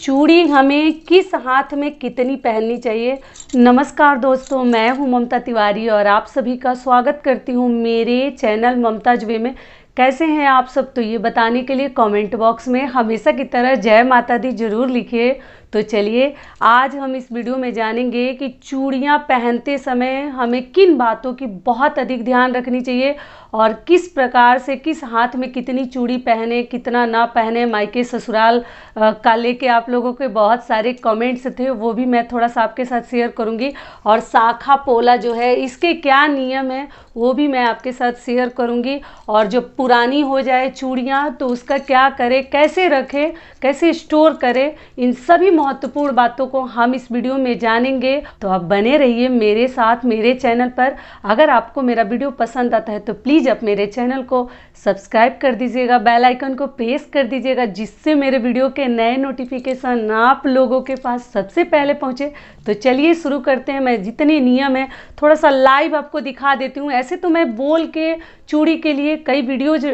चूड़ी हमें किस हाथ में कितनी पहननी चाहिए। नमस्कार दोस्तों, मैं हूं ममता तिवारी और आप सभी का स्वागत करती हूं मेरे चैनल ममताज वे में। कैसे हैं आप सब, तो ये बताने के लिए कमेंट बॉक्स में हमेशा की तरह जय माता दी जरूर लिखिए। तो चलिए आज हम इस वीडियो में जानेंगे कि चूड़ियां पहनते समय हमें किन बातों की बहुत अधिक ध्यान रखनी चाहिए और किस प्रकार से किस हाथ में कितनी चूड़ी पहने कितना ना पहने। मायके ससुराल का लेके आप लोगों के बहुत सारे कमेंट्स थे, वो भी मैं थोड़ा सा आपके साथ शेयर करूंगी। और शाखा पोला जो है इसके क्या नियम है वो भी मैं आपके साथ शेयर करूंगी। और जो पुरानी हो जाए चूड़ियां तो उसका क्या करें, कैसे रखें, कैसे स्टोर करें, इन सभी महत्वपूर्ण बातों को हम इस वीडियो में जानेंगे। तो आप बने रहिए मेरे साथ मेरे चैनल पर। अगर आपको मेरा वीडियो पसंद आता है तो प्लीज़ आप मेरे चैनल को सब्सक्राइब कर दीजिएगा, बेल आइकन को प्रेस कर दीजिएगा, जिससे मेरे वीडियो के नए नोटिफिकेशन आप लोगों के पास सबसे पहले पहुंचे। तो चलिए शुरू करते हैं। मैं जितने नियम है थोड़ा सा लाइव आपको दिखा देती हूँ। ऐसे तो मैं बोल के चूड़ी के लिए कई वीडियोज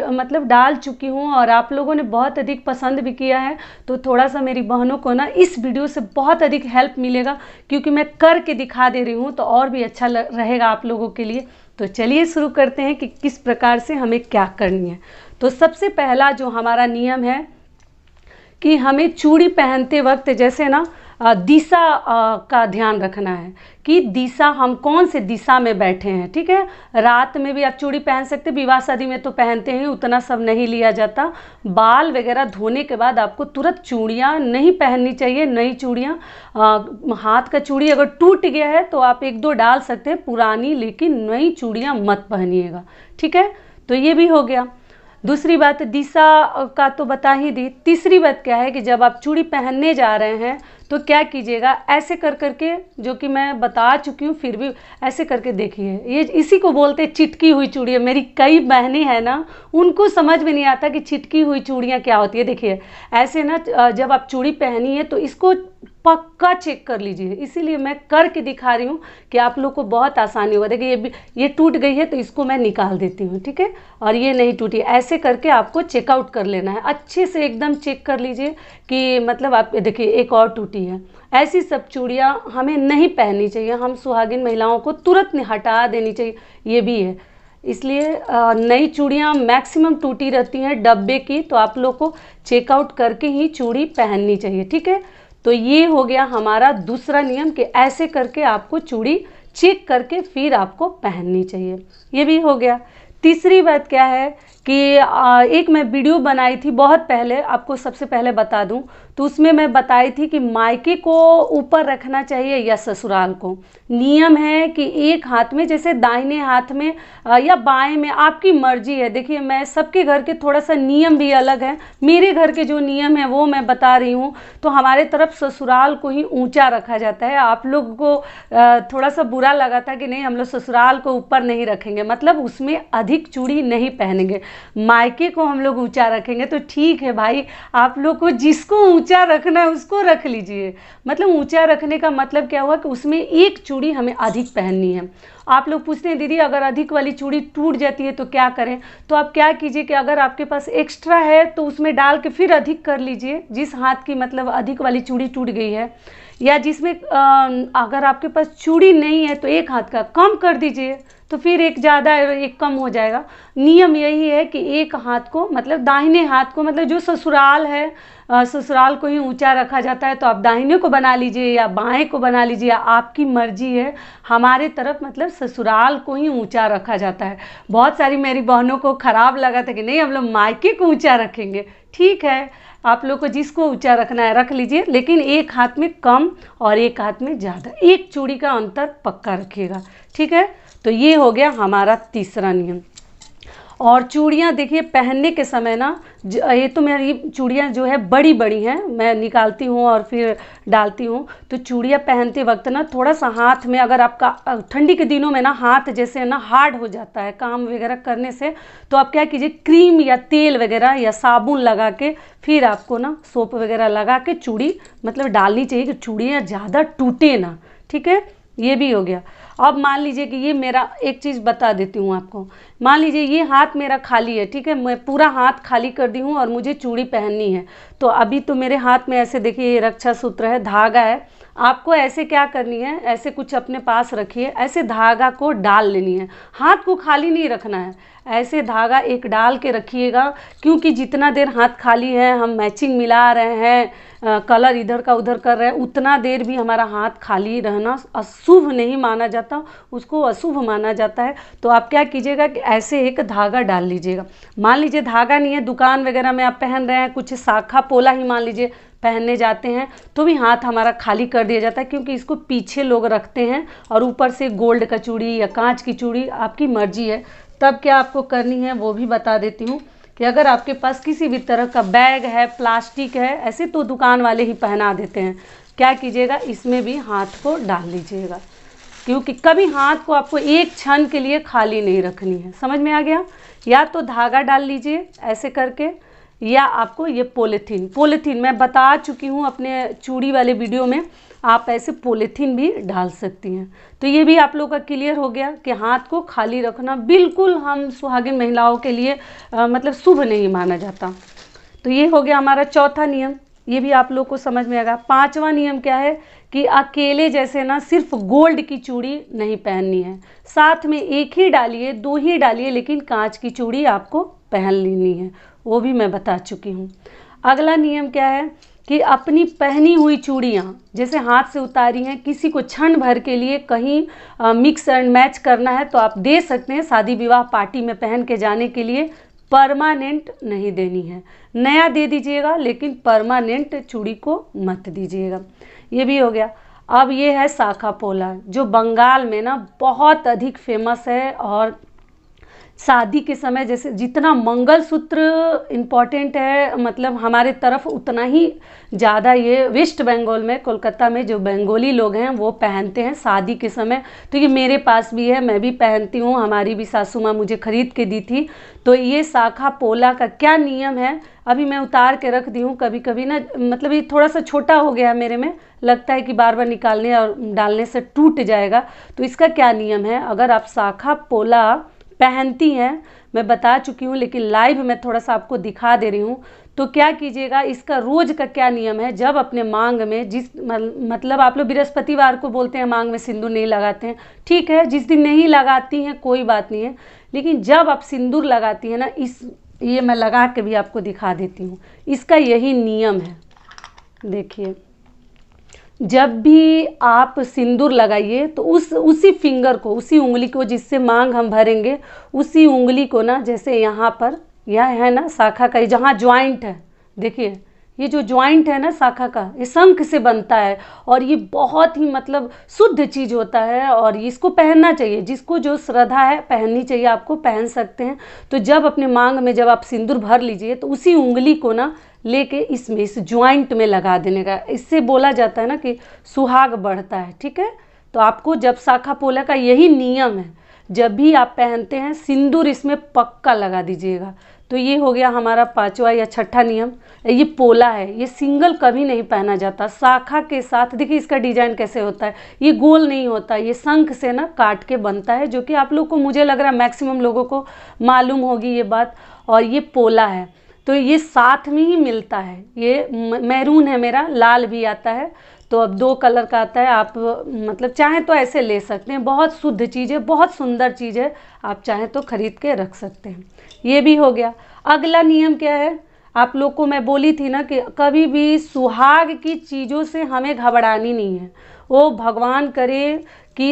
डाल चुकी हूँ और आप लोगों ने बहुत अधिक पसंद भी किया है। तो थोड़ा सा मेरी बहनों को ना इस वीडियो से बहुत अधिक हेल्प मिलेगा, क्योंकि मैं करके दिखा दे रही हूँ तो और भी अच्छा रहेगा आप लोगों के लिए। तो चलिए शुरू करते हैं कि किस प्रकार से हमें क्या करनी है। तो सबसे पहला जो हमारा नियम है कि हमें चूड़ी पहनते वक्त जैसे ना दिशा का ध्यान रखना है कि दिशा हम कौन से दिशा में बैठे हैं। ठीक है, रात में भी आप चूड़ी पहन सकते, विवाह शादी में तो पहनते हैं, उतना सब नहीं लिया जाता। बाल वगैरह धोने के बाद आपको तुरंत चूड़ियाँ नहीं पहननी चाहिए, नई चूड़ियाँ। हाथ का चूड़ी अगर टूट गया है तो आप एक दो डाल सकते हैं पुरानी, लेकिन नई चूड़ियाँ मत पहनिएगा। ठीक है, तो ये भी हो गया। दूसरी बात दिशा का तो बता ही दी। तीसरी बात क्या है कि जब आप चूड़ी पहनने जा रहे हैं तो क्या कीजिएगा, ऐसे कर करके, जो कि मैं बता चुकी हूँ फिर भी ऐसे करके देखिए। ये इसी को बोलते हैं चिटकी हुई चूड़ियाँ। मेरी कई बहनें हैं ना, उनको समझ में नहीं आता कि चिटकी हुई चूड़ियाँ क्या होती है। देखिए ऐसे ना जब आप चूड़ी पहनी है तो इसको पक्का चेक कर लीजिए, इसीलिए मैं करके दिखा रही हूँ कि आप लोग को बहुत आसानी होगा। देखिए ये टूट गई है तो इसको मैं निकाल देती हूँ, ठीक है, और ये नहीं टूटी। ऐसे करके आपको चेकआउट कर लेना है, अच्छे से एकदम चेक कर लीजिए कि आप देखिए एक और टूटी है। ऐसी सब चूड़ियाँ हमें नहीं पहननी चाहिए, हम सुहागिन महिलाओं को तुरंत हटा देनी चाहिए, ये भी है। इसलिए नई चूड़ियाँ मैक्सिमम टूटी रहती हैं डब्बे की, तो आप लोग को चेकआउट करके ही चूड़ी पहननी चाहिए। ठीक है, तो ये हो गया हमारा दूसरा नियम कि ऐसे करके आपको चूड़ी चेक करके फिर आपको पहननी चाहिए। ये भी हो गया। तीसरी बात क्या है कि एक मैं वीडियो बनाई थी बहुत पहले, आपको सबसे पहले बता दूं, तो उसमें मैं बताई थी कि मायके को ऊपर रखना चाहिए या ससुराल को। नियम है कि एक हाथ में, जैसे दाहिने हाथ में या बाएं में, आपकी मर्जी है। देखिए मैं सबके घर के थोड़ा सा नियम भी अलग है, मेरे घर के जो नियम है वो मैं बता रही हूँ। तो हमारे तरफ ससुराल को ही ऊंचा रखा जाता है। आप लोग को थोड़ा सा बुरा लगा था कि नहीं हम लोग ससुराल को ऊपर नहीं रखेंगे, मतलब उसमें अधिक चूड़ी नहीं पहनेंगे, मायके को हम लोग ऊंचा रखेंगे। तो ठीक है भाई, आप लोग को जिसको ऊंचा रखना है उसको रख लीजिए। मतलब ऊंचा रखने का मतलब क्या हुआ कि उसमें एक चूड़ी हमें अधिक पहननी है। आप लोग पूछते हैं दीदी अगर अधिक वाली चूड़ी टूट जाती है तो क्या करें। तो आप क्या कीजिए कि अगर आपके पास एक्स्ट्रा है तो उसमें डाल के फिर अधिक कर लीजिए। जिस हाथ की अधिक वाली चूड़ी टूट गई है, या जिसमें अगर आपके पास चूड़ी नहीं है तो एक हाथ का कम कर दीजिए, तो फिर एक ज़्यादा एक कम हो जाएगा। नियम यही है कि एक हाथ को दाहिने हाथ को जो ससुराल है, ससुराल को ही ऊंचा रखा जाता है। तो आप दाहिने को बना लीजिए या बाएं को बना लीजिए, आपकी मर्जी है। हमारे तरफ ससुराल को ही ऊंचा रखा जाता है। बहुत सारी मेरी बहनों को खराब लगा था कि नहीं हम लोग मायके को ऊंचा रखेंगे। ठीक है, आप लोग को जिसको ऊंचा रखना है रख लीजिए, लेकिन एक हाथ में कम और एक हाथ में ज़्यादा, एक चूड़ी का अंतर पक्का रखिएगा। ठीक है, तो ये हो गया हमारा तीसरा नियम। और चूड़ियाँ देखिए पहनने के समय ना, ये तो मेरी चूड़ियाँ जो है बड़ी बड़ी हैं, मैं निकालती हूँ और फिर डालती हूँ। तो चूड़ियाँ पहनते वक्त ना थोड़ा सा हाथ में, अगर आपका ठंडी के दिनों में ना हाथ जैसे ना हार्ड हो जाता है काम वगैरह करने से, तो आप क्या कीजिए क्रीम या तेल वगैरह या साबुन लगा के फिर आपको ना सोप वगैरह लगा के चूड़ी डालनी चाहिए कि चूड़ियाँ ज़्यादा टूटे ना। ठीक है, ये भी हो गया। अब मान लीजिए कि ये मेरा, एक चीज़ बता देती हूँ आपको, मान लीजिए ये हाथ मेरा खाली है, ठीक है, मैं पूरा हाथ खाली कर दी हूँ और मुझे चूड़ी पहननी है। तो अभी तो मेरे हाथ में ऐसे देखिए ये रक्षा सूत्र है, धागा है। आपको ऐसे क्या करनी है, ऐसे कुछ अपने पास रखिए, ऐसे धागा को डाल लेनी है, हाथ को खाली नहीं रखना है, ऐसे धागा एक डाल के रखिएगा। क्योंकि जितना देर हाथ खाली है, हम मैचिंग मिला रहे हैं, कलर इधर का उधर कर रहे हैं, उतना देर भी हमारा हाथ खाली रहना अशुभ नहीं माना जाता, उसको अशुभ माना जाता है। तो आप क्या कीजिएगा कि ऐसे एक धागा डाल लीजिएगा। मान लीजिए धागा नहीं है, दुकान वगैरह में आप पहन रहे हैं, कुछ शाखा पोला ही मान लीजिए पहनने जाते हैं, तो भी हाथ हमारा खाली कर दिया जाता है, क्योंकि इसको पीछे लोग रखते हैं और ऊपर से गोल्ड का चूड़ी या कांच की चूड़ी, आपकी मर्जी है। तब क्या आपको करनी है वो भी बता देती हूँ कि अगर आपके पास किसी भी तरह का बैग है, प्लास्टिक है, ऐसे तो दुकान वाले ही पहना देते हैं, क्या कीजिएगा इसमें भी हाथ को डाल लीजिएगा, क्योंकि कभी हाथ को आपको एक क्षण के लिए खाली नहीं रखनी है। समझ में आ गया? या तो धागा डाल लीजिए ऐसे करके, या आपको ये पॉलीथीन मैं बता चुकी हूँ अपने चूड़ी वाले वीडियो में, आप ऐसे पॉलीथीन भी डाल सकती हैं। तो ये भी आप लोग का क्लियर हो गया कि हाथ को खाली रखना बिल्कुल हम सुहागिन महिलाओं के लिए मतलब शुभ नहीं माना जाता। तो ये हो गया हमारा चौथा नियम, ये भी आप लोग को समझ में आएगा। पांचवा नियम क्या है कि अकेले जैसे ना सिर्फ गोल्ड की चूड़ी नहीं पहननी है, साथ में एक ही डालिए, दो ही डालिए, लेकिन कांच की चूड़ी आपको पहन लेनी है, वो भी मैं बता चुकी हूँ। अगला नियम क्या है कि अपनी पहनी हुई चूड़ियाँ जैसे हाथ से उतारी हैं, किसी को क्षण भर के लिए कहीं मिक्स एंड मैच करना है तो आप दे सकते हैं, शादी विवाह पार्टी में पहन के जाने के लिए। परमानेंट नहीं देनी है, नया दे दीजिएगा लेकिन परमानेंट चूड़ी को मत दीजिएगा। ये भी हो गया। अब ये है शाखा पोला, जो बंगाल में ना बहुत अधिक फेमस है, और शादी के समय जैसे जितना मंगलसूत्र इम्पॉर्टेंट है मतलब हमारे तरफ, उतना ही ज़्यादा ये वेस्ट बंगाल में, कोलकाता में जो बंगाली लोग हैं वो पहनते हैं शादी के समय। तो ये मेरे पास भी है, मैं भी पहनती हूँ, हमारी भी सासू माँ मुझे खरीद के दी थी। तो ये शाखा पोला का क्या नियम है, अभी मैं उतार के रख दी हूँ, कभी कभी ना मतलब ये थोड़ा सा छोटा हो गया मेरे में, लगता है कि बार बार निकालने और डालने से टूट जाएगा। तो इसका क्या नियम है, अगर आप शाखा पोला पहनती हैं, मैं बता चुकी हूँ लेकिन लाइव में थोड़ा सा आपको दिखा दे रही हूँ, तो क्या कीजिएगा, इसका रोज का क्या नियम है, जब अपने मांग में जिस मतलब आप लोग बृहस्पतिवार को बोलते हैं मांग में सिंदूर नहीं लगाते हैं, ठीक है, जिस दिन नहीं लगाती हैं कोई बात नहीं है, लेकिन जब आप सिंदूर लगाती हैं ना, ये मैं लगा के भी आपको दिखा देती हूँ, इसका यही नियम है। देखिए, जब भी आप सिंदूर लगाइए तो उसी फिंगर को, उसी उंगली को जिससे मांग हम भरेंगे, उसी उंगली को ना, जैसे यहाँ पर यह है ना शाखा का जहाँ ज्वाइंट है, देखिए ये जो ज्वाइंट है ना शाखा का, ये शंख से बनता है और ये बहुत ही मतलब शुद्ध चीज़ होता है और इसको पहनना चाहिए, जिसको जो श्रद्धा है पहननी चाहिए, आपको पहन सकते हैं। तो जब अपने मांग में जब आप सिंदूर भर लीजिए तो उसी उंगली को ना लेके इसमें इस ज्वाइंट में लगा देने का, इससे बोला जाता है ना कि सुहाग बढ़ता है, ठीक है। तो आपको जब शाखा पोला का यही नियम है, जब भी आप पहनते हैं सिंदूर इसमें पक्का लगा दीजिएगा। तो ये हो गया हमारा पांचवा या छठा नियम। ये पोला है, ये सिंगल कभी नहीं पहना जाता, शाखा के साथ। देखिए इसका डिजाइन कैसे होता है, ये गोल नहीं होता, ये शंख से ना काट के बनता है, जो कि आप लोग को, मुझे लग रहा है मैक्सिमम लोगों को मालूम होगी ये बात। और ये पोला है तो ये साथ में ही मिलता है, ये मैरून है मेरा, लाल भी आता है, तो अब 2 कलर का आता है। आप मतलब चाहें तो ऐसे ले सकते हैं, बहुत शुद्ध चीज़ है, बहुत सुंदर चीज़ है, आप चाहें तो खरीद के रख सकते हैं। ये भी हो गया। अगला नियम क्या है, आप लोग को मैं बोली थी ना कि कभी भी सुहाग की चीज़ों से हमें घबरानी नहीं है। वो भगवान करे कि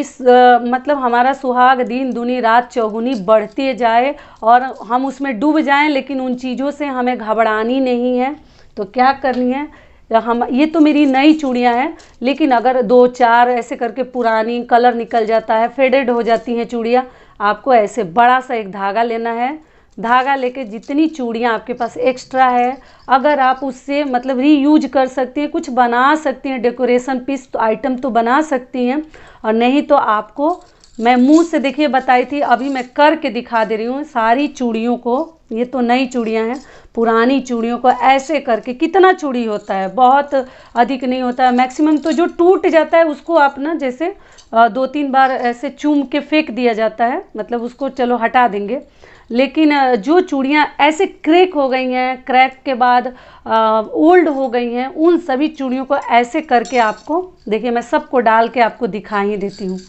मतलब हमारा सुहाग दिन दूनी रात चौगुनी बढ़ते जाए और हम उसमें डूब जाएं, लेकिन उन चीज़ों से हमें घबरानी नहीं है। तो क्या करनी है, हम, ये तो मेरी नई चूड़ियाँ हैं, लेकिन अगर 2-4 ऐसे करके पुरानी कलर निकल जाता है, फेडेड हो जाती हैं चूड़ियाँ, आपको ऐसे बड़ा सा एक धागा लेना है। धागा लेके जितनी चूड़ियाँ आपके पास एक्स्ट्रा है, अगर आप उससे मतलब रीयूज कर सकती हैं, कुछ बना सकती हैं, डेकोरेशन पीस तो आइटम तो बना सकती हैं, और नहीं तो आपको मैं मुंह से देखिए बताई थी, अभी मैं करके दिखा दे रही हूँ सारी चूड़ियों को। ये तो नई चूड़ियाँ हैं, पुरानी चूड़ियों को ऐसे करके, कितना चूड़ी होता है, बहुत अधिक नहीं होता है, मैक्सिमम तो जो टूट जाता है उसको आप ना जैसे 2-3 बार ऐसे चूम के फेंक दिया जाता है, मतलब उसको चलो हटा देंगे। लेकिन जो चूड़ियाँ ऐसे क्रैक हो गई हैं, क्रैक के बाद ओल्ड हो गई हैं, उन सभी चूड़ियों को ऐसे करके आपको देखिए, मैं सबको डाल के आपको दिखा ही देती हूँ।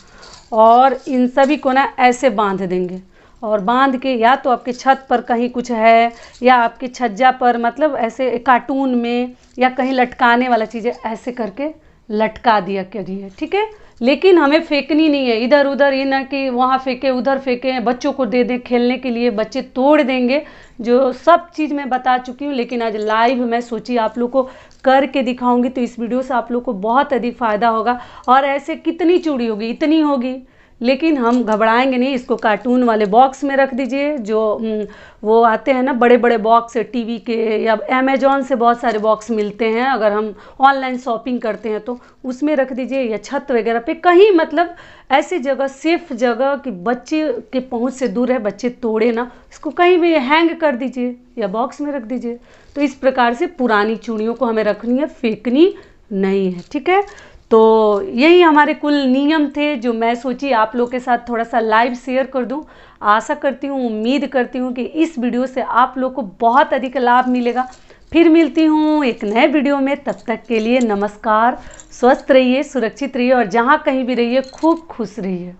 और इन सभी को ना ऐसे बांध देंगे, और बांध के या तो आपके छत पर कहीं कुछ है या आपके छज्जा पर, मतलब ऐसे कार्टून में या कहीं लटकाने वाला चीज़ें ऐसे करके लटका दिया करिए, ठीक है। लेकिन हमें फेंकनी नहीं है इधर उधर, ये ना कि वहाँ फेंके उधर फेंके, बच्चों को दे दें खेलने के लिए, बच्चे तोड़ देंगे। जो सब चीज़ मैं बता चुकी हूँ, लेकिन आज लाइव मैं सोची आप लोग को करके दिखाऊंगी, तो इस वीडियो से आप लोग को बहुत अधिक फ़ायदा होगा। और ऐसे कितनी चूड़ी होगी, इतनी होगी, लेकिन हम घबराएंगे नहीं। इसको कार्टून वाले बॉक्स में रख दीजिए, जो वो आते हैं ना बड़े बड़े बॉक्स टीवी के, या अमेजोन से बहुत सारे बॉक्स मिलते हैं, अगर हम ऑनलाइन शॉपिंग करते हैं तो उसमें रख दीजिए, या छत वगैरह पे कहीं, मतलब ऐसी जगह, सेफ जगह कि बच्चे के पहुंच से दूर है, बच्चे तोड़े ना। इसको कहीं भी हैंग कर दीजिए या बॉक्स में रख दीजिए। तो इस प्रकार से पुरानी चूड़ियों को हमें रखनी है, फेंकनी नहीं है, ठीक है। तो यही हमारे कुल नियम थे, जो मैं सोची आप लोग के साथ थोड़ा सा लाइव शेयर कर दूं। आशा करती हूँ, उम्मीद करती हूँ कि इस वीडियो से आप लोग को बहुत अधिक लाभ मिलेगा। फिर मिलती हूँ एक नए वीडियो में, तब तक के लिए नमस्कार। स्वस्थ रहिए, सुरक्षित रहिए, और जहाँ कहीं भी रहिए खूब खुश रहिए।